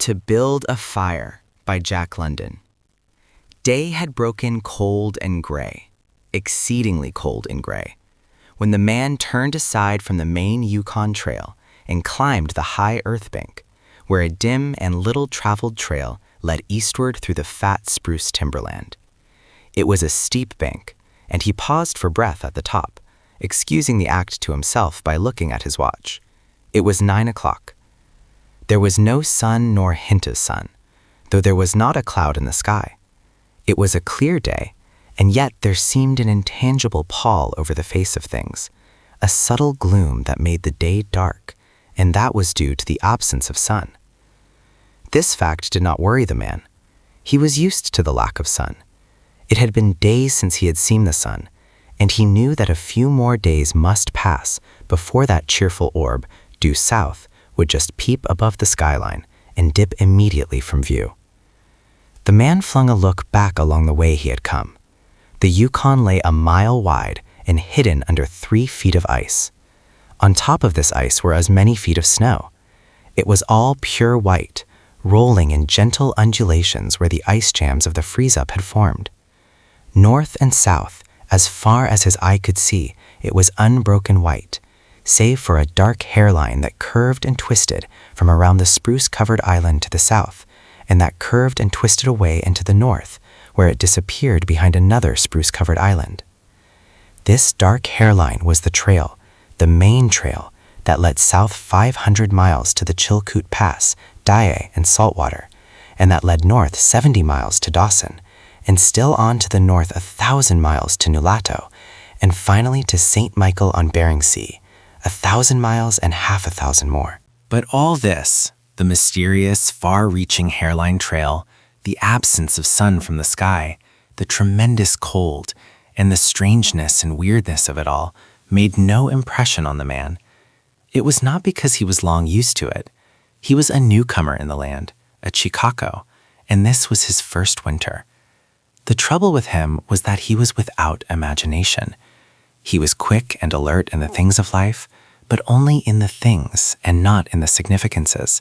To Build a Fire by Jack London. Day had broken cold and gray, exceedingly cold and gray, when the man turned aside from the main Yukon trail and climbed the high earth bank, where a dim and little-traveled trail led eastward through the fat spruce timberland. It was a steep bank, and he paused for breath at the top, excusing the act to himself by looking at his watch. It was 9 o'clock. There was no sun nor hint of sun, though there was not a cloud in the sky. It was a clear day, and yet there seemed an intangible pall over the face of things, a subtle gloom that made the day dark, and that was due to the absence of sun. This fact did not worry the man. He was used to the lack of sun. It had been days since he had seen the sun, and he knew that a few more days must pass before that cheerful orb, due south, would just peep above the skyline and dip immediately from view. The man flung a look back along the way he had come. The Yukon lay a mile wide and hidden under 3 feet of ice. On top of this ice were as many feet of snow. It was all pure white, rolling in gentle undulations where the ice jams of the freeze-up had formed. North and south, as far as his eye could see, it was unbroken white, save for a dark hairline that curved and twisted from around the spruce-covered island to the south, and that curved and twisted away into the north, where it disappeared behind another spruce-covered island. This dark hairline was the trail, the main trail, that led south 500 miles to the Chilkoot Pass, Dye, and Saltwater, and that led north 70 miles to Dawson, and still on to the north 1,000 miles to Nulato, and finally to St. Michael on Bering Sea, 1,000 miles and half 1,000 more. But all this, the mysterious, far-reaching hairline trail, the absence of sun from the sky, the tremendous cold, and the strangeness and weirdness of it all, made no impression on the man. It was not because he was long used to it. He was a newcomer in the land, a Chicako, and this was his first winter. The trouble with him was that he was without imagination. He was quick and alert in the things of life, but only in the things and not in the significances.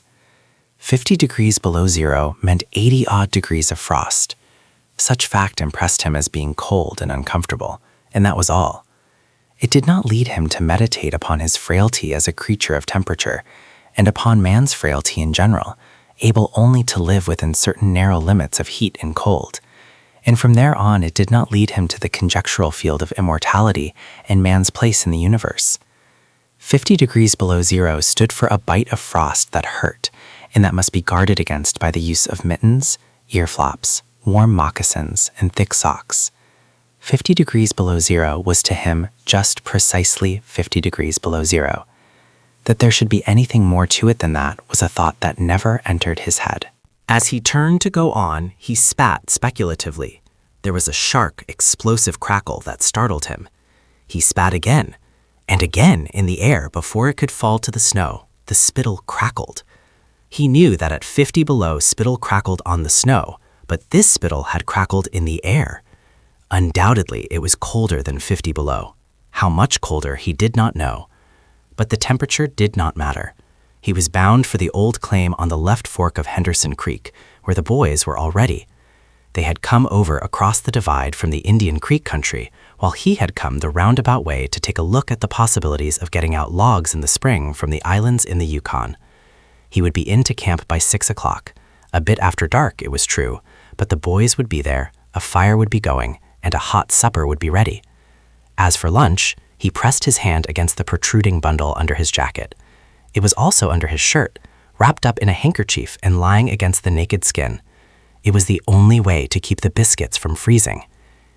50 degrees below zero meant 80-odd degrees of frost. Such fact impressed him as being cold and uncomfortable, and that was all. It did not lead him to meditate upon his frailty as a creature of temperature, and upon man's frailty in general, able only to live within certain narrow limits of heat and cold. And from there on, it did not lead him to the conjectural field of immortality and man's place in the universe. 50 degrees below zero stood for a bite of frost that hurt, and that must be guarded against by the use of mittens, ear flops, warm moccasins, and thick socks. 50 degrees below zero was to him just precisely 50 degrees below zero. That there should be anything more to it than that was a thought that never entered his head. As he turned to go on, he spat speculatively. There was a sharp, explosive crackle that startled him. He spat again, and again in the air before it could fall to the snow. The spittle crackled. He knew that at 50 below, spittle crackled on the snow, but this spittle had crackled in the air. Undoubtedly, it was colder than 50 below. How much colder, he did not know. But the temperature did not matter. He was bound for the old claim on the left fork of Henderson Creek, where the boys were already. They had come over across the divide from the Indian Creek country, while he had come the roundabout way to take a look at the possibilities of getting out logs in the spring from the islands in the Yukon. He would be into camp by 6 o'clock. A bit after dark, it was true, but the boys would be there, a fire would be going, and a hot supper would be ready. As for lunch, he pressed his hand against the protruding bundle under his jacket. It was also under his shirt, wrapped up in a handkerchief and lying against the naked skin. It was the only way to keep the biscuits from freezing.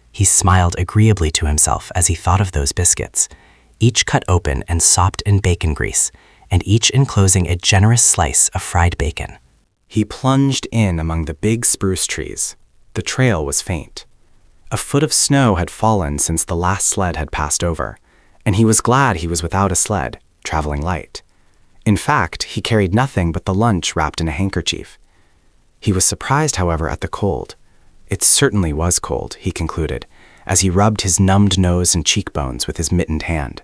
He smiled agreeably to himself as he thought of those biscuits, each cut open and sopped in bacon grease, and each enclosing a generous slice of fried bacon. He plunged in among the big spruce trees. The trail was faint. A foot of snow had fallen since the last sled had passed over, and he was glad he was without a sled, traveling light. In fact, he carried nothing but the lunch wrapped in a handkerchief. He was surprised, however, at the cold. It certainly was cold, he concluded, as he rubbed his numbed nose and cheekbones with his mittened hand.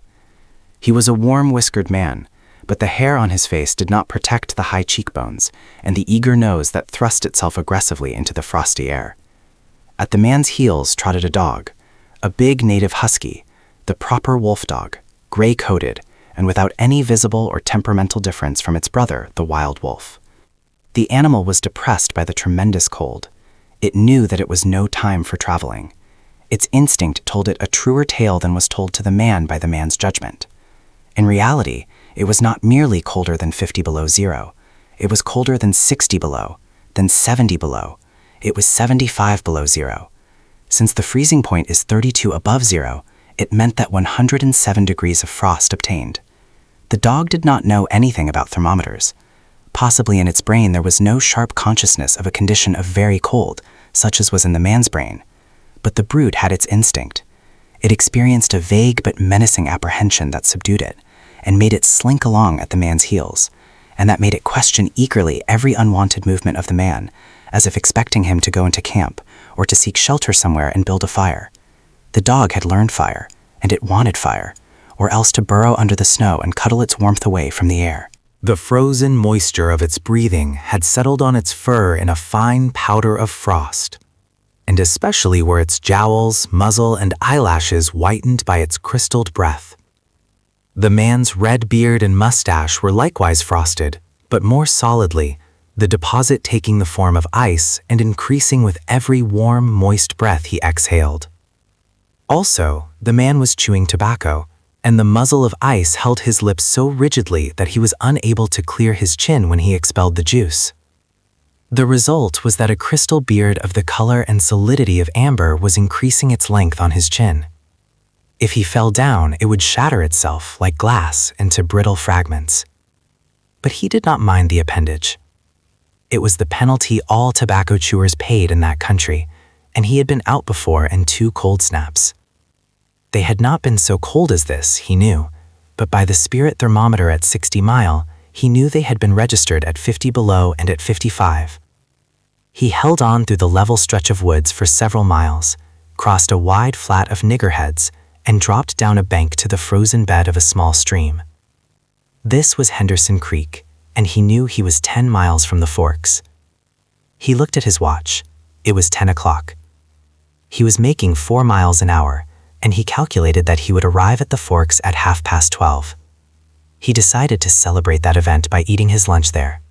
He was a warm-whiskered man, but the hair on his face did not protect the high cheekbones and the eager nose that thrust itself aggressively into the frosty air. At the man's heels trotted a dog, a big native husky, the proper wolf dog, gray-coated, and without any visible or temperamental difference from its brother, the wild wolf. The animal was depressed by the tremendous cold. It knew that it was no time for traveling. Its instinct told it a truer tale than was told to the man by the man's judgment. In reality, it was not merely colder than 50 below zero. It was colder than 60 below, then 70 below. It was 75 below zero. Since the freezing point is 32 above zero, it meant that 107 degrees of frost obtained. The dog did not know anything about thermometers. Possibly in its brain there was no sharp consciousness of a condition of very cold, such as was in the man's brain. But the brute had its instinct. It experienced a vague but menacing apprehension that subdued it, and made it slink along at the man's heels, and that made it question eagerly every unwanted movement of the man, as if expecting him to go into camp, or to seek shelter somewhere and build a fire. The dog had learned fire, and it wanted fire, or else to burrow under the snow and cuddle its warmth away from the air. The frozen moisture of its breathing had settled on its fur in a fine powder of frost, and especially were its jowls, muzzle, and eyelashes whitened by its crystalled breath. The man's red beard and mustache were likewise frosted, but more solidly, the deposit taking the form of ice and increasing with every warm, moist breath he exhaled. Also, the man was chewing tobacco, and the muzzle of ice held his lips so rigidly that he was unable to clear his chin when he expelled the juice. The result was that a crystal beard of the color and solidity of amber was increasing its length on his chin. If he fell down, it would shatter itself, like glass, into brittle fragments. But he did not mind the appendage. It was the penalty all tobacco chewers paid in that country, and he had been out before in 2 cold snaps. They had not been so cold as this, he knew, but by the spirit thermometer at 60 mile, he knew they had been registered at 50 below and at 55. He held on through the level stretch of woods for several miles, crossed a wide flat of niggerheads, and dropped down a bank to the frozen bed of a small stream. This was Henderson Creek, and he knew he was 10 miles from the forks. He looked at his watch. It was 10 o'clock. He was making 4 miles an hour, and he calculated that he would arrive at the forks at 12:30. He decided to celebrate that event by eating his lunch there.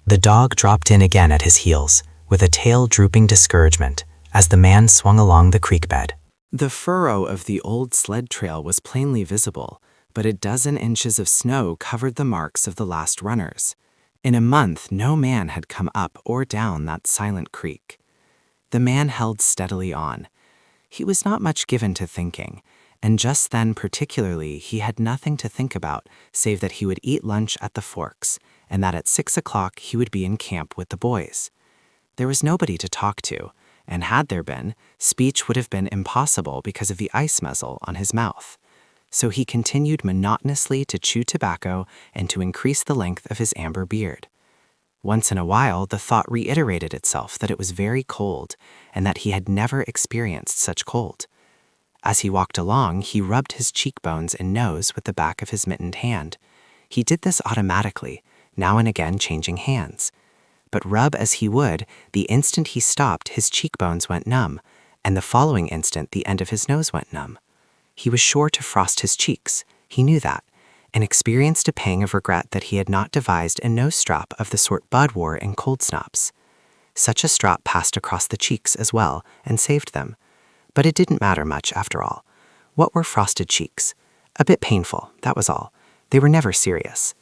The dog dropped in again at his heels, with a tail drooping discouragement, as the man swung along the creek bed. The furrow of the old sled trail was plainly visible, but a dozen inches of snow covered the marks of the last runners. In a month, no man had come up or down that silent creek. The man held steadily on. He was not much given to thinking, and just then particularly he had nothing to think about save that he would eat lunch at the forks, and that at 6 o'clock he would be in camp with the boys. There was nobody to talk to, and had there been, speech would have been impossible because of the ice muzzle on his mouth. So he continued monotonously to chew tobacco and to increase the length of his amber beard. Once in a while, the thought reiterated itself that it was very cold, and that he had never experienced such cold. As he walked along, he rubbed his cheekbones and nose with the back of his mittened hand. He did this automatically, now and again changing hands. But rub as he would, the instant he stopped, his cheekbones went numb, and the following instant the end of his nose went numb. He was sure to frost his cheeks, he knew that, and experienced a pang of regret that he had not devised a nose strap of the sort Bud wore in cold snaps. Such a strap passed across the cheeks as well and saved them. But it didn't matter much after all. What were frosted cheeks? A bit painful, that was all. They were never serious.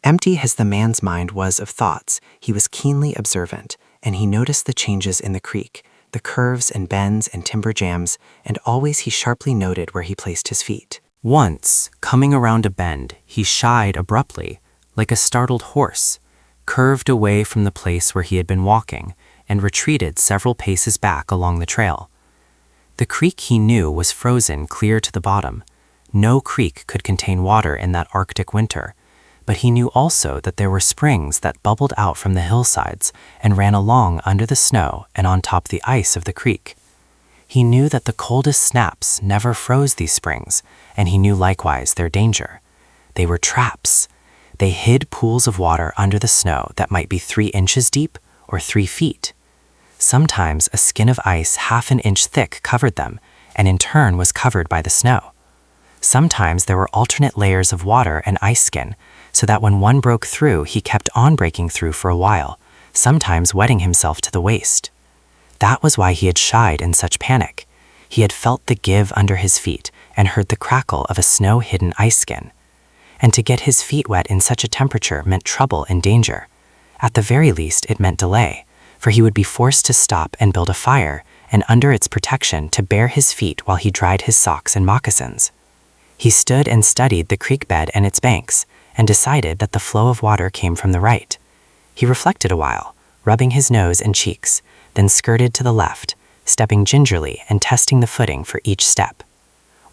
Empty as the man's mind was of thoughts, he was keenly observant, and he noticed the changes in the creek, the curves and bends and timber jams, and always he sharply noted where he placed his feet. Once, coming around a bend, he shied abruptly, like a startled horse, curved away from the place where he had been walking, and retreated several paces back along the trail. The creek he knew was frozen clear to the bottom. No creek could contain water in that Arctic winter, but he knew also that there were springs that bubbled out from the hillsides and ran along under the snow and on top the ice of the creek. He knew that the coldest snaps never froze these springs, and he knew likewise their danger. They were traps, They hid pools of water under the snow that might be 3 inches deep or 3 feet. Sometimes a skin of ice half an inch thick covered them, and in turn was covered by the snow. Sometimes there were alternate layers of water and ice skin, so that when one broke through, he kept on breaking through for a while, sometimes wetting himself to the waist. That was why he had shied in such panic. He had felt the give under his feet and heard the crackle of a snow-hidden ice skin. And to get his feet wet in such a temperature meant trouble and danger. At the very least, it meant delay, for he would be forced to stop and build a fire, and under its protection to bare his feet while he dried his socks and moccasins. He stood and studied the creek bed and its banks, and decided that the flow of water came from the right. He reflected a while, rubbing his nose and cheeks, then skirted to the left, stepping gingerly and testing the footing for each step.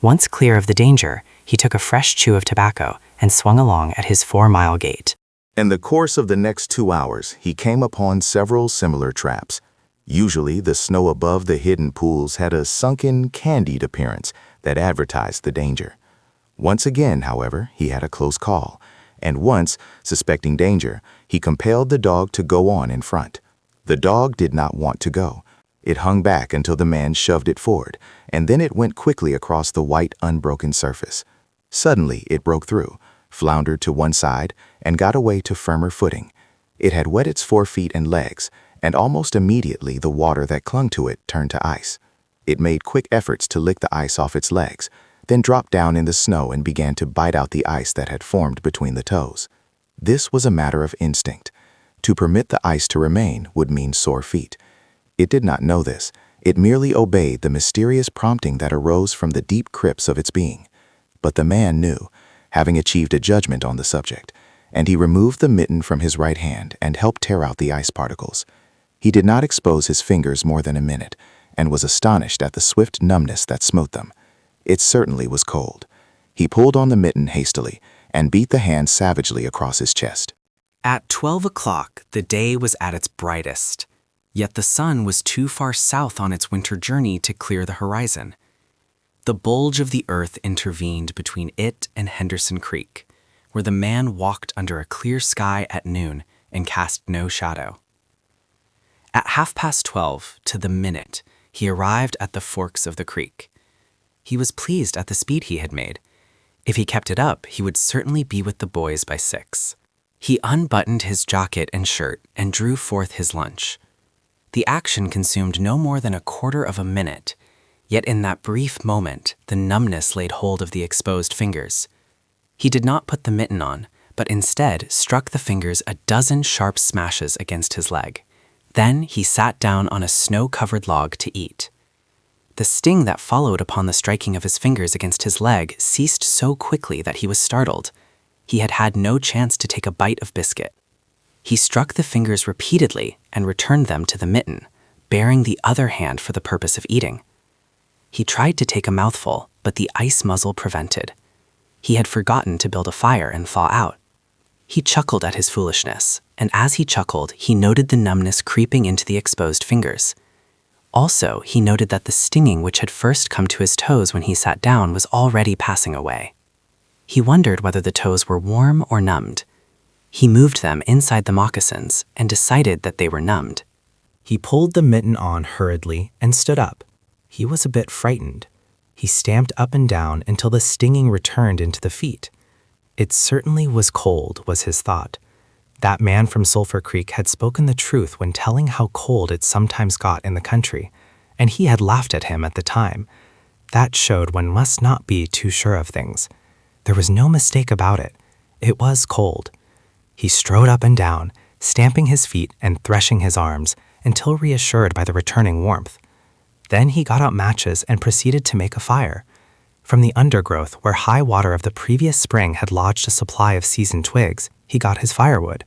Once clear of the danger, he took a fresh chew of tobacco and swung along at his 4-mile gait. In the course of the next 2 hours, he came upon several similar traps. Usually, the snow above the hidden pools had a sunken, candied appearance that advertised the danger. Once again, however, he had a close call, and once, suspecting danger, he compelled the dog to go on in front. The dog did not want to go. It hung back until the man shoved it forward, and then it went quickly across the white, unbroken surface. Suddenly, it broke through, floundered to one side, and got away to firmer footing. It had wet its 4 feet and legs, and almost immediately the water that clung to it turned to ice. It made quick efforts to lick the ice off its legs, then dropped down in the snow and began to bite out the ice that had formed between the toes. This was a matter of instinct. To permit the ice to remain would mean sore feet. It did not know this. It merely obeyed the mysterious prompting that arose from the deep crypts of its being. But the man knew, having achieved a judgment on the subject, and he removed the mitten from his right hand and helped tear out the ice particles. He did not expose his fingers more than a minute, and was astonished at the swift numbness that smote them. It certainly was cold. He pulled on the mitten hastily and beat the hand savagely across his chest. At 12 o'clock, the day was at its brightest, yet the sun was too far south on its winter journey to clear the horizon. The bulge of the earth intervened between it and Henderson Creek, where the man walked under a clear sky at noon and cast no shadow. At 12:30, to the minute, he arrived at the forks of the creek. He was pleased at the speed he had made. If he kept it up, he would certainly be with the boys by 6. He unbuttoned his jacket and shirt and drew forth his lunch. The action consumed no more than a quarter of a minute, yet in that brief moment, the numbness laid hold of the exposed fingers. He did not put the mitten on, but instead struck the fingers a dozen sharp smashes against his leg. Then he sat down on a snow-covered log to eat. The sting that followed upon the striking of his fingers against his leg ceased so quickly that he was startled. He had had no chance to take a bite of biscuit. He struck the fingers repeatedly and returned them to the mitten, baring the other hand for the purpose of eating. He tried to take a mouthful, but the ice muzzle prevented. He had forgotten to build a fire and thaw out. He chuckled at his foolishness, and as he chuckled, he noted the numbness creeping into the exposed fingers. Also, he noted that the stinging which had first come to his toes when he sat down was already passing away. He wondered whether the toes were warm or numbed. He moved them inside the moccasins and decided that they were numbed. He pulled the mitten on hurriedly and stood up. He was a bit frightened. He stamped up and down until the stinging returned into the feet. It certainly was cold, was his thought. That man from Sulphur Creek had spoken the truth when telling how cold it sometimes got in the country, and he had laughed at him at the time. That showed one must not be too sure of things. There was no mistake about it. It was cold. He strode up and down, stamping his feet and threshing his arms, until reassured by the returning warmth. Then he got out matches and proceeded to make a fire. From the undergrowth, where high water of the previous spring had lodged a supply of seasoned twigs, he got his firewood.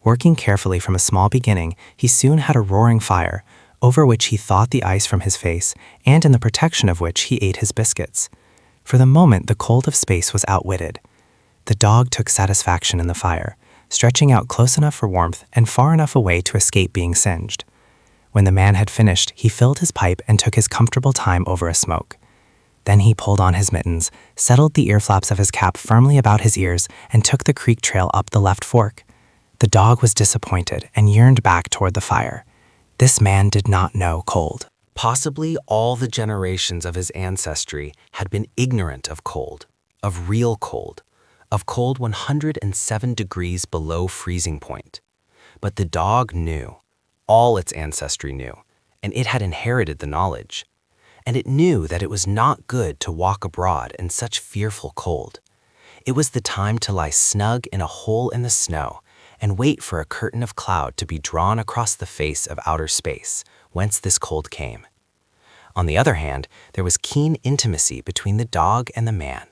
Working carefully from a small beginning, he soon had a roaring fire, over which he thawed the ice from his face, and in the protection of which he ate his biscuits. For the moment, the cold of space was outwitted. The dog took satisfaction in the fire, stretching out close enough for warmth and far enough away to escape being singed. When the man had finished, he filled his pipe and took his comfortable time over a smoke. Then he pulled on his mittens, settled the ear flaps of his cap firmly about his ears, and took the creek trail up the left fork. The dog was disappointed and yearned back toward the fire. This man did not know cold. Possibly all the generations of his ancestry had been ignorant of cold, of real cold, of cold 107 degrees below freezing point. But the dog knew, all its ancestry knew, and it had inherited the knowledge. And it knew that it was not good to walk abroad in such fearful cold. It was the time to lie snug in a hole in the snow and wait for a curtain of cloud to be drawn across the face of outer space, whence this cold came. On the other hand, there was keen intimacy between the dog and the man.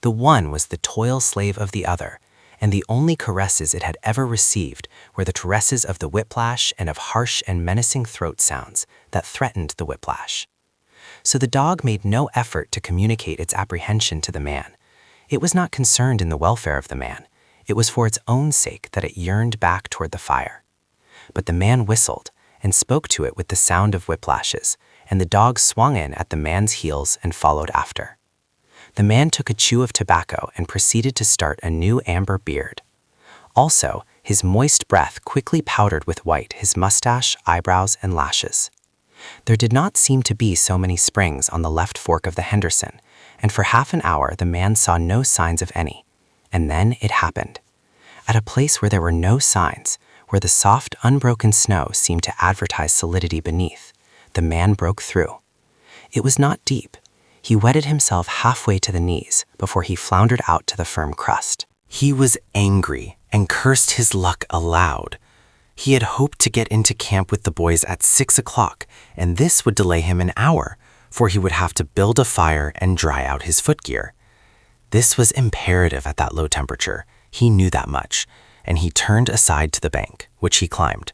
The one was the toil slave of the other, and the only caresses it had ever received were the caresses of the whiplash and of harsh and menacing throat sounds that threatened the whiplash. So the dog made no effort to communicate its apprehension to the man. It was not concerned in the welfare of the man. It was for its own sake that it yearned back toward the fire. But the man whistled and spoke to it with the sound of whiplashes, and the dog swung in at the man's heels and followed after. The man took a chew of tobacco and proceeded to start a new amber beard. Also, his moist breath quickly powdered with white his mustache, eyebrows, and lashes. There did not seem to be so many springs on the left fork of the Henderson, and for half an hour the man saw no signs of any. And then it happened. At a place where there were no signs, where the soft, unbroken snow seemed to advertise solidity beneath, the man broke through. It was not deep. He wetted himself halfway to the knees before he floundered out to the firm crust. He was angry and cursed his luck aloud. He had hoped to get into camp with the boys at 6 o'clock, and this would delay him an hour, for he would have to build a fire and dry out his footgear. This was imperative at that low temperature. He knew that much, and he turned aside to the bank, which he climbed.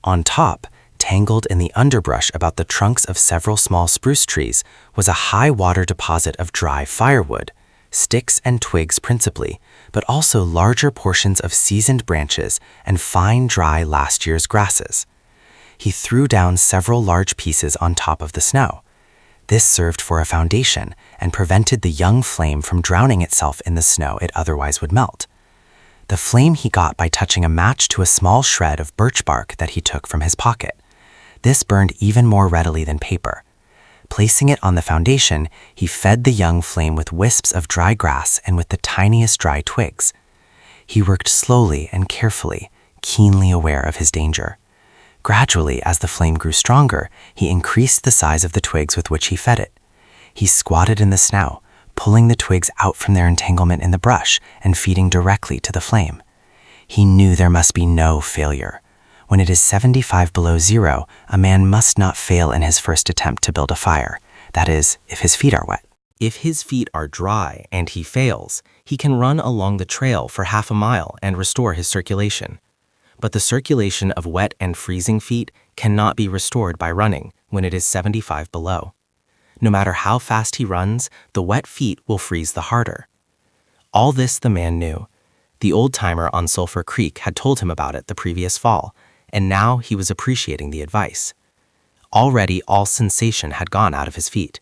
On top, tangled in the underbrush about the trunks of several small spruce trees, was a high water deposit of dry firewood, sticks and twigs principally, but also larger portions of seasoned branches and fine dry last year's grasses. He threw down several large pieces on top of the snow. This served for a foundation and prevented the young flame from drowning itself in the snow it otherwise would melt. The flame he got by touching a match to a small shred of birch bark that he took from his pocket. This burned even more readily than paper. Placing it on the foundation, he fed the young flame with wisps of dry grass and with the tiniest dry twigs. He worked slowly and carefully, keenly aware of his danger. Gradually, as the flame grew stronger, he increased the size of the twigs with which he fed it. He squatted in the snow, pulling the twigs out from their entanglement in the brush and feeding directly to the flame. He knew there must be no failure. When it is 75 below zero, a man must not fail in his first attempt to build a fire. That is, if his feet are wet. If his feet are dry and he fails, he can run along the trail for half a mile and restore his circulation. But the circulation of wet and freezing feet cannot be restored by running when it is 75 below. No matter how fast he runs, the wet feet will freeze the harder. All this the man knew. The old-timer on Sulphur Creek had told him about it the previous fall, and now he was appreciating the advice. Already all sensation had gone out of his feet.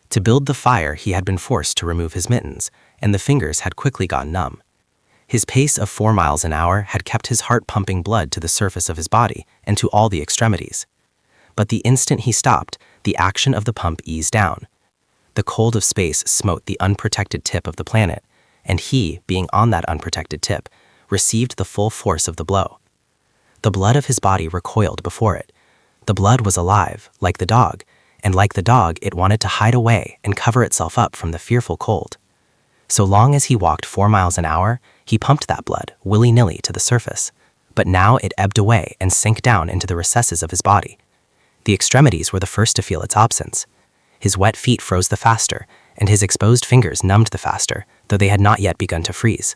To build the fire, he had been forced to remove his mittens, and the fingers had quickly gone numb. His pace of 4 miles an hour had kept his heart pumping blood to the surface of his body and to all the extremities. But the instant he stopped, the action of the pump eased down. The cold of space smote the unprotected tip of the planet, and he, being on that unprotected tip, received the full force of the blow. The blood of his body recoiled before it. The blood was alive, like the dog, and like the dog, it wanted to hide away and cover itself up from the fearful cold. So long as he walked 4 miles an hour, he pumped that blood, willy-nilly, to the surface. But now it ebbed away and sank down into the recesses of his body. The extremities were the first to feel its absence. His wet feet froze the faster, and his exposed fingers numbed the faster, though they had not yet begun to freeze.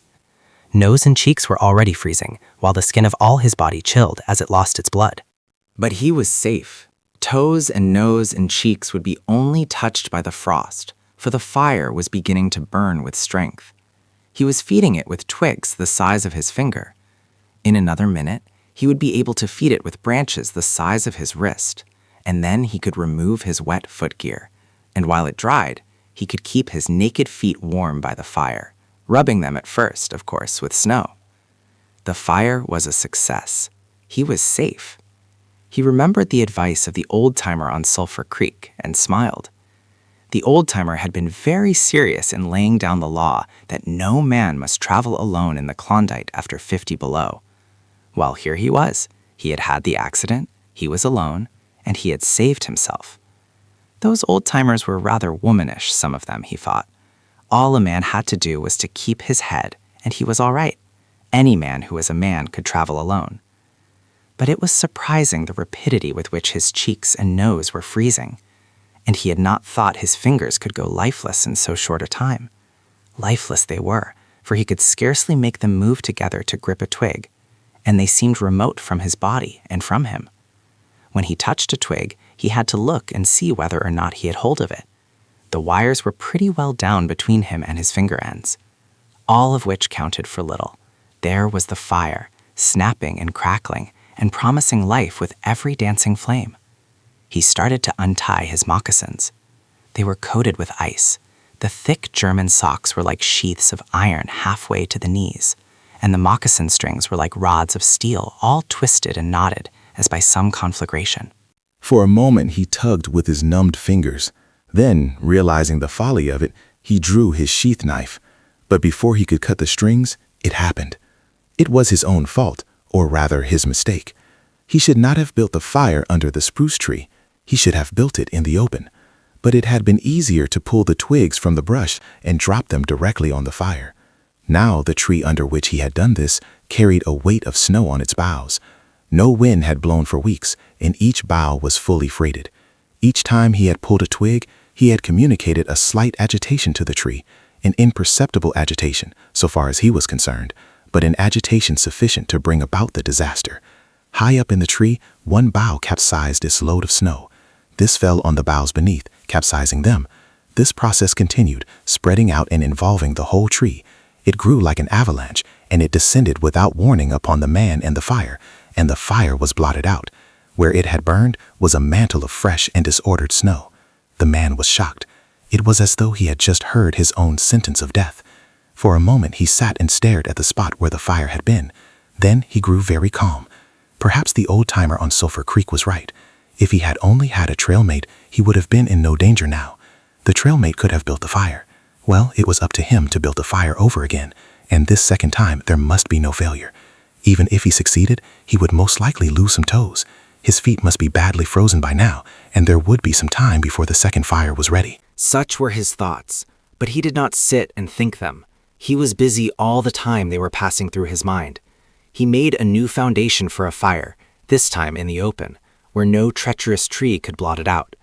Nose and cheeks were already freezing, while the skin of all his body chilled as it lost its blood. But he was safe. Toes and nose and cheeks would be only touched by the frost, for the fire was beginning to burn with strength. He was feeding it with twigs the size of his finger. In another minute, he would be able to feed it with branches the size of his wrist, and then he could remove his wet footgear, and while it dried, he could keep his naked feet warm by the fire, rubbing them at first, of course, with snow. The fire was a success. He was safe. He remembered the advice of the old-timer on Sulphur Creek and smiled. The old-timer had been very serious in laying down the law that no man must travel alone in the Klondike after 50 below. Well, here he was. He had had the accident, he was alone, and he had saved himself. Those old-timers were rather womanish, some of them, he thought. All a man had to do was to keep his head, and he was all right. Any man who was a man could travel alone. But it was surprising the rapidity with which his cheeks and nose were freezing, and he had not thought his fingers could go lifeless in so short a time. Lifeless they were, for he could scarcely make them move together to grip a twig, and they seemed remote from his body and from him. When he touched a twig, he had to look and see whether or not he had hold of it. The wires were pretty well down between him and his finger ends, all of which counted for little. There was the fire, snapping and crackling, and promising life with every dancing flame. He started to untie his moccasins. They were coated with ice. The thick German socks were like sheaths of iron halfway to the knees, and the moccasin strings were like rods of steel, all twisted and knotted as by some conflagration. For a moment he tugged with his numbed fingers. Then, realizing the folly of it, he drew his sheath knife. But before he could cut the strings, it happened. It was his own fault, or rather his mistake. He should not have built the fire under the spruce tree. He should have built it in the open. But it had been easier to pull the twigs from the brush and drop them directly on the fire. Now the tree under which he had done this carried a weight of snow on its boughs. No wind had blown for weeks, and each bough was fully freighted. Each time he had pulled a twig, he had communicated a slight agitation to the tree, an imperceptible agitation, so far as he was concerned, but an agitation sufficient to bring about the disaster. High up in the tree, one bough capsized its load of snow. This fell on the boughs beneath, capsizing them. This process continued, spreading out and involving the whole tree. It grew like an avalanche, and it descended without warning upon the man and the fire was blotted out. Where it had burned was a mantle of fresh and disordered snow. The man was shocked. It was as though he had just heard his own sentence of death. For a moment he sat and stared at the spot where the fire had been. Then he grew very calm. Perhaps the old-timer on Sulphur Creek was right. If he had only had a trailmate, he would have been in no danger now. The trailmate could have built the fire. Well, it was up to him to build the fire over again, and this second time there must be no failure. Even if he succeeded, he would most likely lose some toes. His feet must be badly frozen by now, and there would be some time before the second fire was ready. Such were his thoughts, but he did not sit and think them. He was busy all the time they were passing through his mind. He made a new foundation for a fire, this time in the open, where no treacherous tree could blot it out.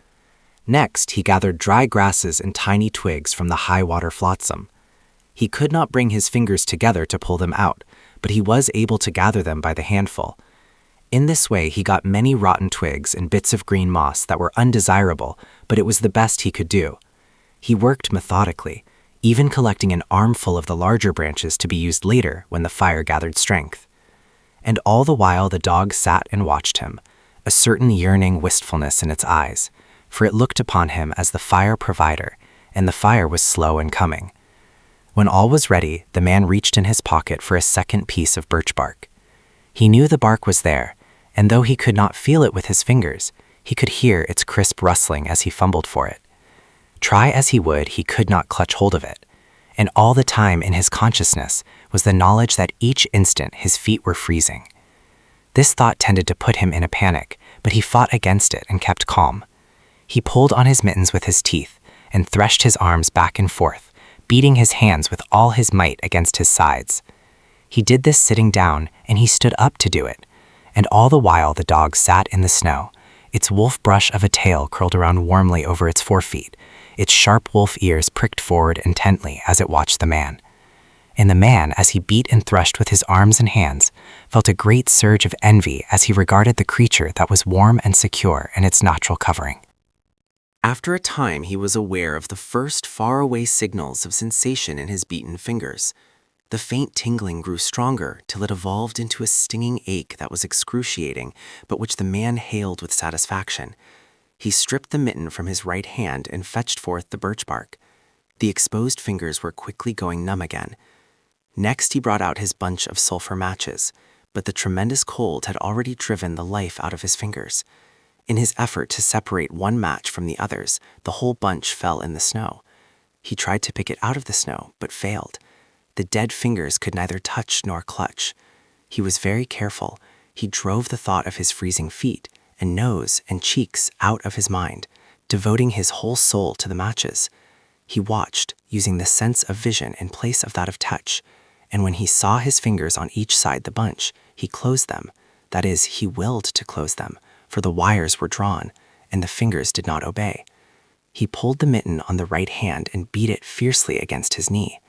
Next, he gathered dry grasses and tiny twigs from the high-water flotsam. He could not bring his fingers together to pull them out, but he was able to gather them by the handful. In this way, he got many rotten twigs and bits of green moss that were undesirable, but it was the best he could do. He worked methodically, even collecting an armful of the larger branches to be used later when the fire gathered strength. And all the while the dog sat and watched him, a certain yearning wistfulness in its eyes, for it looked upon him as the fire provider, and the fire was slow in coming. When all was ready, the man reached in his pocket for a second piece of birch bark. He knew the bark was there, and though he could not feel it with his fingers, he could hear its crisp rustling as he fumbled for it. Try as he would, he could not clutch hold of it, and all the time in his consciousness was the knowledge that each instant his feet were freezing. This thought tended to put him in a panic, but he fought against it and kept calm. He pulled on his mittens with his teeth and threshed his arms back and forth, beating his hands with all his might against his sides. He did this sitting down, and he stood up to do it, and all the while the dog sat in the snow, its wolf brush of a tail curled around warmly over its forefeet, its sharp wolf ears pricked forward intently as it watched the man. And the man, as he beat and threshed with his arms and hands, felt a great surge of envy as he regarded the creature that was warm and secure in its natural covering. After a time, he was aware of the first faraway signals of sensation in his beaten fingers. The faint tingling grew stronger till it evolved into a stinging ache that was excruciating, but which the man hailed with satisfaction. He stripped the mitten from his right hand and fetched forth the birch bark. The exposed fingers were quickly going numb again. Next, he brought out his bunch of sulfur matches, but the tremendous cold had already driven the life out of his fingers. In his effort to separate one match from the others, the whole bunch fell in the snow. He tried to pick it out of the snow, but failed. The dead fingers could neither touch nor clutch. He was very careful. He drove the thought of his freezing feet and nose and cheeks out of his mind, devoting his whole soul to the matches. He watched, using the sense of vision in place of that of touch, and when he saw his fingers on each side the bunch, he closed them. That is, he willed to close them, for the wires were drawn, and the fingers did not obey. He pulled the mitten on the right hand and beat it fiercely against his knee.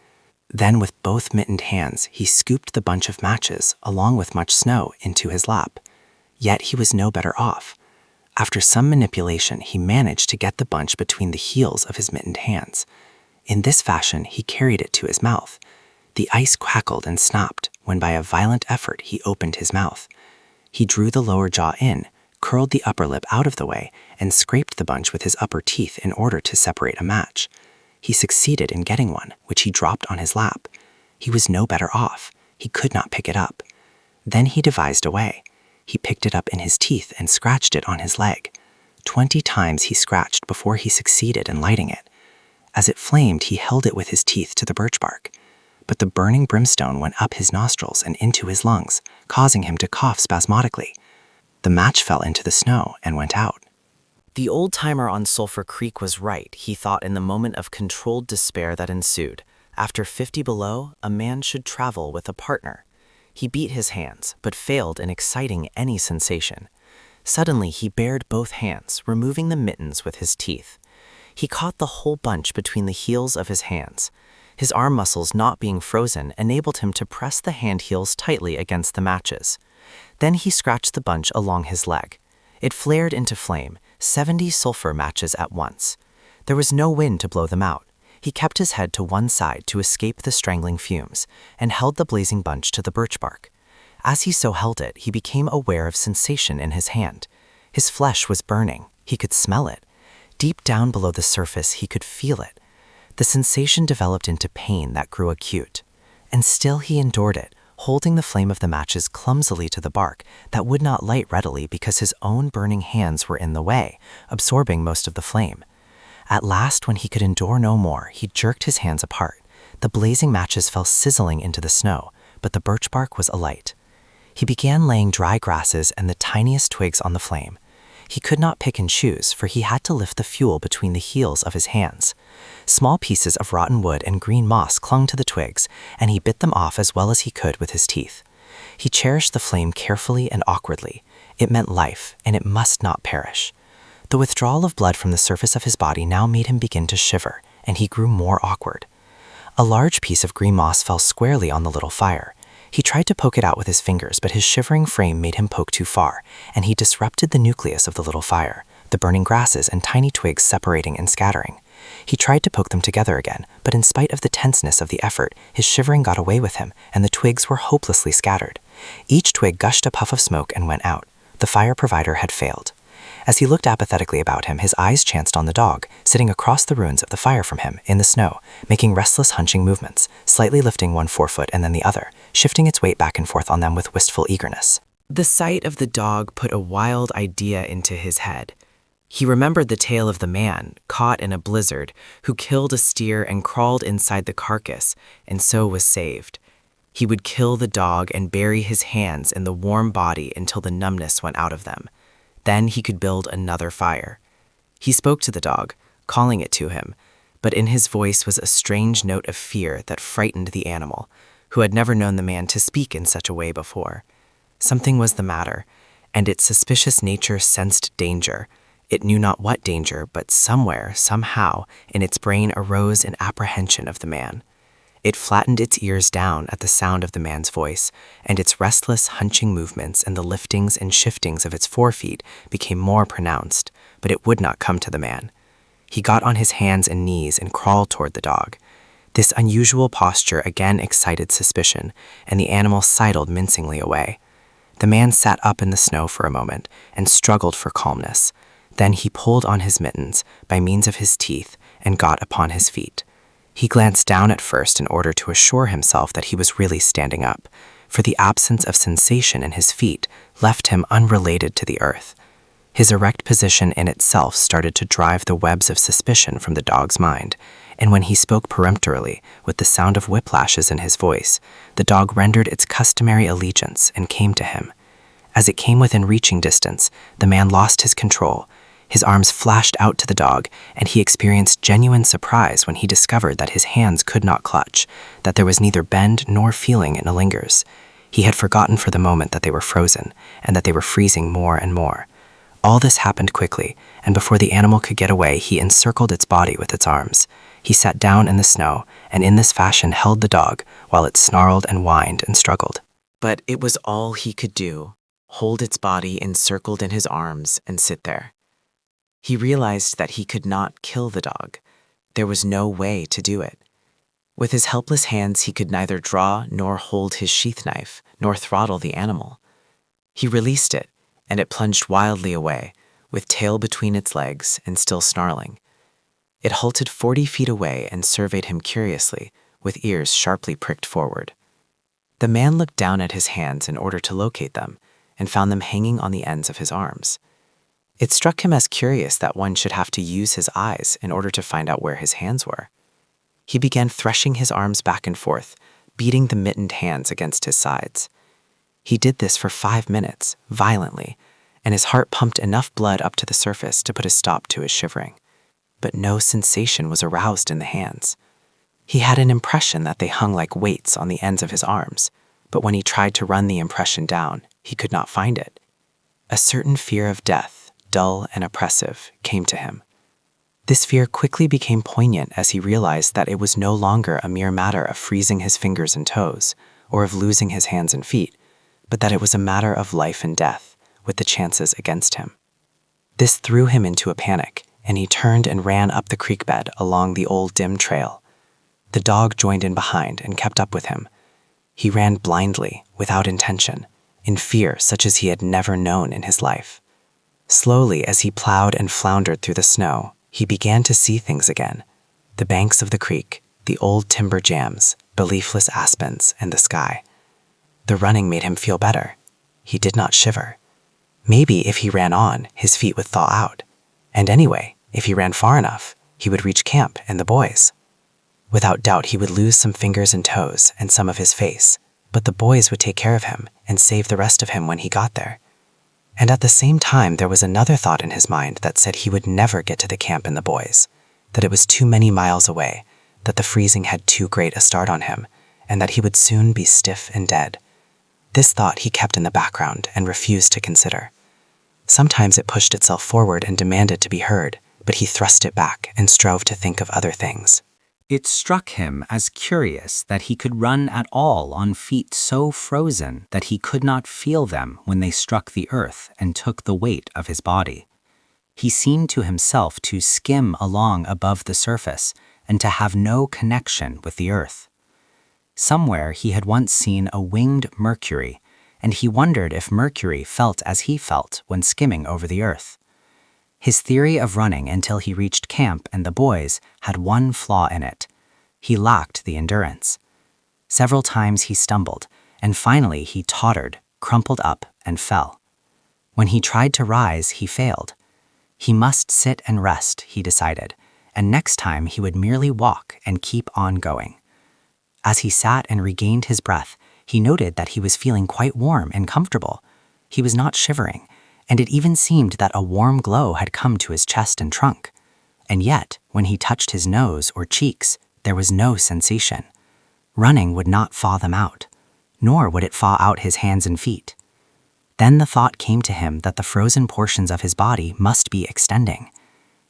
Then, with both mittened hands, he scooped the bunch of matches, along with much snow, into his lap. Yet he was no better off. After some manipulation, he managed to get the bunch between the heels of his mittened hands. In this fashion, he carried it to his mouth. The ice crackled and snapped when by a violent effort he opened his mouth. He drew the lower jaw in, curled the upper lip out of the way, and scraped the bunch with his upper teeth in order to separate a match. He succeeded in getting one, which he dropped on his lap. He was no better off. He could not pick it up. Then he devised a way. He picked it up in his teeth and scratched it on his leg. 20 times he scratched before he succeeded in lighting it. As it flamed, he held it with his teeth to the birch bark. But the burning brimstone went up his nostrils and into his lungs, causing him to cough spasmodically. The match fell into the snow and went out. The old-timer on Sulphur Creek was right, he thought in the moment of controlled despair that ensued. After 50 below, a man should travel with a partner. He beat his hands, but failed in exciting any sensation. Suddenly, he bared both hands, removing the mittens with his teeth. He caught the whole bunch between the heels of his hands. His arm muscles not being frozen enabled him to press the hand heels tightly against the matches. Then he scratched the bunch along his leg. It flared into flame, 70 sulfur matches at once. There was no wind to blow them out. He kept his head to one side to escape the strangling fumes, and held the blazing bunch to the birch bark. As he so held it, he became aware of sensation in his hand. His flesh was burning. He could smell it. Deep down below the surface, he could feel it. The sensation developed into pain that grew acute. And still he endured it, holding the flame of the matches clumsily to the bark that would not light readily because his own burning hands were in the way, absorbing most of the flame. At last, when he could endure no more, he jerked his hands apart. The blazing matches fell sizzling into the snow, but the birch bark was alight. He began laying dry grasses and the tiniest twigs on the flame. He could not pick and choose, for he had to lift the fuel between the heels of his hands. Small pieces of rotten wood and green moss clung to the twigs, and he bit them off as well as he could with his teeth. He cherished the flame carefully and awkwardly. It meant life, and it must not perish. The withdrawal of blood from the surface of his body now made him begin to shiver, and he grew more awkward. A large piece of green moss fell squarely on the little fire. He tried to poke it out with his fingers, but his shivering frame made him poke too far, and he disrupted the nucleus of the little fire, the burning grasses and tiny twigs separating and scattering. He tried to poke them together again, but in spite of the tenseness of the effort, his shivering got away with him, and the twigs were hopelessly scattered. Each twig gushed a puff of smoke and went out. The fire provider had failed. As he looked apathetically about him, his eyes chanced on the dog, sitting across the ruins of the fire from him, in the snow, making restless hunching movements, slightly lifting one forefoot and then the other, shifting its weight back and forth on them with wistful eagerness. The sight of the dog put a wild idea into his head. He remembered the tale of the man, caught in a blizzard, who killed a steer and crawled inside the carcass, and so was saved. He would kill the dog and bury his hands in the warm body until the numbness went out of them. Then he could build another fire. He spoke to the dog, calling it to him, but in his voice was a strange note of fear that frightened the animal, who had never known the man to speak in such a way before. Something was the matter, and its suspicious nature sensed danger. It knew not what danger, but somewhere, somehow, in its brain arose an apprehension of the man. It flattened its ears down at the sound of the man's voice, and its restless, hunching movements and the liftings and shiftings of its forefeet became more pronounced, but it would not come to the man. He got on his hands and knees and crawled toward the dog. This unusual posture again excited suspicion, and the animal sidled mincingly away. The man sat up in the snow for a moment and struggled for calmness. Then he pulled on his mittens by means of his teeth and got upon his feet. He glanced down at first in order to assure himself that he was really standing up, for the absence of sensation in his feet left him unrelated to the earth. His erect position in itself started to drive the webs of suspicion from the dog's mind, and when he spoke peremptorily, with the sound of whiplashes in his voice, the dog rendered its customary allegiance and came to him. As it came within reaching distance, the man lost his control. His arms flashed out to the dog, and he experienced genuine surprise when he discovered that his hands could not clutch, that there was neither bend nor feeling in the lingers. He had forgotten for the moment that they were frozen, and that they were freezing more and more. All this happened quickly, and before the animal could get away, he encircled its body with its arms. He sat down in the snow, and in this fashion held the dog, while it snarled and whined and struggled. But it was all he could do, hold its body encircled in his arms and sit there. He realized that he could not kill the dog. There was no way to do it. With his helpless hands, he could neither draw nor hold his sheath knife, nor throttle the animal. He released it, and it plunged wildly away, with tail between its legs and still snarling. It halted 40 feet away and surveyed him curiously, with ears sharply pricked forward. The man looked down at his hands in order to locate them, and found them hanging on the ends of his arms. It struck him as curious that one should have to use his eyes in order to find out where his hands were. He began threshing his arms back and forth, beating the mittened hands against his sides. He did this for 5 minutes, violently, and his heart pumped enough blood up to the surface to put a stop to his shivering. But no sensation was aroused in the hands. He had an impression that they hung like weights on the ends of his arms, but when he tried to run the impression down, he could not find it. A certain fear of death, dull and oppressive, came to him. This fear quickly became poignant as he realized that it was no longer a mere matter of freezing his fingers and toes, or of losing his hands and feet, but that it was a matter of life and death, with the chances against him. This threw him into a panic, and he turned and ran up the creek bed along the old dim trail. The dog joined in behind and kept up with him. He ran blindly, without intention, in fear such as he had never known in his life. Slowly, as he plowed and floundered through the snow, he began to see things again. The banks of the creek, the old timber jams, the leafless aspens, and the sky. The running made him feel better. He did not shiver. Maybe if he ran on, his feet would thaw out. And anyway, if he ran far enough, he would reach camp and the boys. Without doubt, he would lose some fingers and toes and some of his face, but the boys would take care of him and save the rest of him when he got there. And at the same time, there was another thought in his mind that said he would never get to the camp and the boys, that it was too many miles away, that the freezing had too great a start on him, and that he would soon be stiff and dead. This thought he kept in the background and refused to consider. Sometimes it pushed itself forward and demanded to be heard, but he thrust it back and strove to think of other things. It struck him as curious that he could run at all on feet so frozen that he could not feel them when they struck the earth and took the weight of his body. He seemed to himself to skim along above the surface and to have no connection with the earth. Somewhere he had once seen a winged Mercury, and he wondered if Mercury felt as he felt when skimming over the earth. His theory of running until he reached camp and the boys had one flaw in it. He lacked the endurance. Several times he stumbled, and finally he tottered, crumpled up, and fell. When he tried to rise, he failed. He must sit and rest, he decided, and next time he would merely walk and keep on going. As he sat and regained his breath, he noted that he was feeling quite warm and comfortable. He was not shivering, and it even seemed that a warm glow had come to his chest and trunk. And yet, when he touched his nose or cheeks, there was no sensation. Running would not thaw them out, nor would it thaw out his hands and feet. Then the thought came to him that the frozen portions of his body must be extending.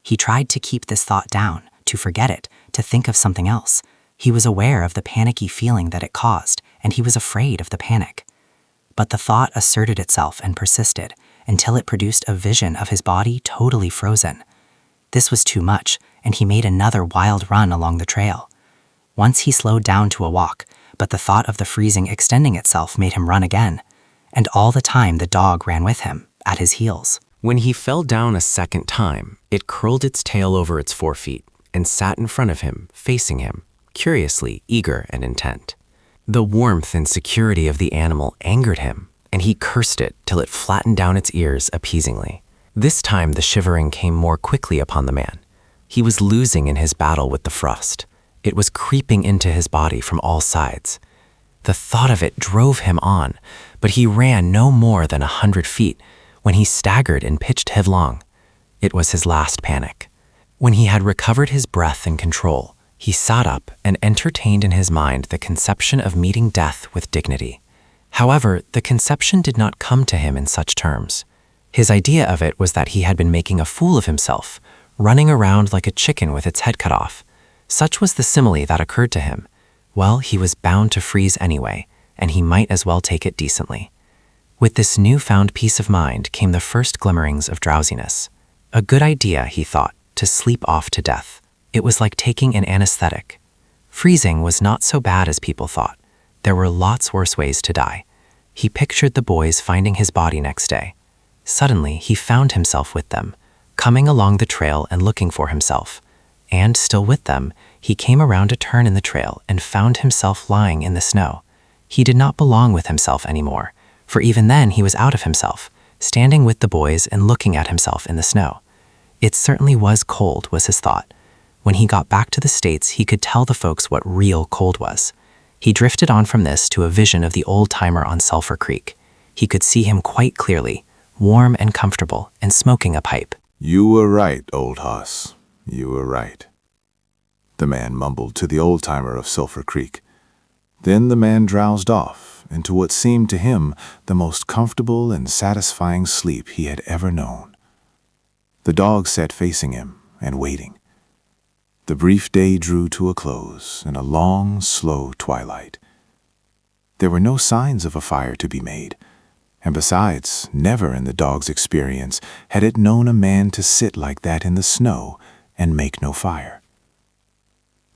He tried to keep this thought down, to forget it, to think of something else. He was aware of the panicky feeling that it caused, and he was afraid of the panic. But the thought asserted itself and persisted, until it produced a vision of his body totally frozen. This was too much, and he made another wild run along the trail. Once he slowed down to a walk, but the thought of the freezing extending itself made him run again. And all the time the dog ran with him, at his heels. When he fell down a second time, it curled its tail over its forefeet and sat in front of him, facing him, curiously eager and intent. The warmth and security of the animal angered him, and he cursed it till it flattened down its ears appeasingly. This time the shivering came more quickly upon the man. He was losing in his battle with the frost. It was creeping into his body from all sides. The thought of it drove him on, but he ran no more than 100 feet when he staggered and pitched headlong. It was his last panic. When he had recovered his breath and control, he sat up and entertained in his mind the conception of meeting death with dignity. However, the conception did not come to him in such terms. His idea of it was that he had been making a fool of himself, running around like a chicken with its head cut off. Such was the simile that occurred to him. Well, he was bound to freeze anyway, and he might as well take it decently. With this newfound peace of mind came the first glimmerings of drowsiness. A good idea, he thought, to sleep off to death. It was like taking an anesthetic. Freezing was not so bad as people thought. There were lots worse ways to die. He pictured the boys finding his body next day. Suddenly, he found himself with them, coming along the trail and looking for himself. And still with them, he came around a turn in the trail and found himself lying in the snow. He did not belong with himself anymore, for even then he was out of himself, standing with the boys and looking at himself in the snow. It certainly was cold, was his thought. When he got back to the States, he could tell the folks what real cold was. He drifted on from this to a vision of the old-timer on Sulphur Creek. He could see him quite clearly, warm and comfortable, and smoking a pipe. "You were right, old hoss. You were right," the man mumbled to the old-timer of Sulphur Creek. Then the man drowsed off into what seemed to him the most comfortable and satisfying sleep he had ever known. The dog sat facing him and waiting. The brief day drew to a close in a long, slow twilight. There were no signs of a fire to be made, and besides, never in the dog's experience had it known a man to sit like that in the snow and make no fire.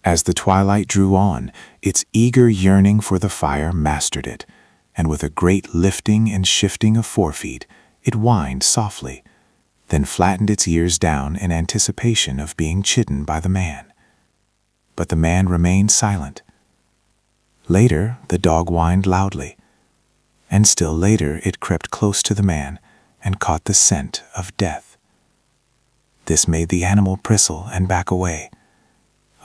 As the twilight drew on, its eager yearning for the fire mastered it, and with a great lifting and shifting of forefeet, it whined softly, then flattened its ears down in anticipation of being chidden by the man. But the man remained silent. Later, the dog whined loudly, and still later it crept close to the man and caught the scent of death. This made the animal bristle and back away.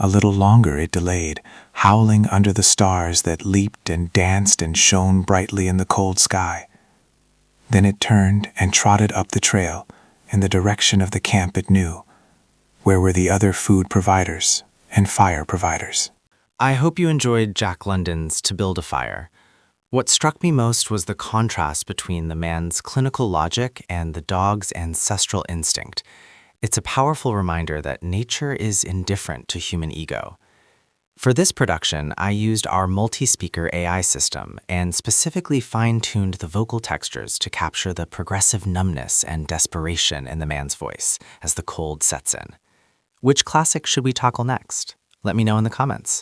A little longer it delayed, howling under the stars that leaped and danced and shone brightly in the cold sky. Then it turned and trotted up the trail in the direction of the camp it knew, where were the other food providers and fire providers. I hope you enjoyed Jack London's To Build a Fire. What struck me most was the contrast between the man's clinical logic and the dog's ancestral instinct. It's a powerful reminder that nature is indifferent to human ego. For this production, I used our multi-speaker AI system and specifically fine-tuned the vocal textures to capture the progressive numbness and desperation in the man's voice as the cold sets in. Which classic should we tackle next? Let me know in the comments.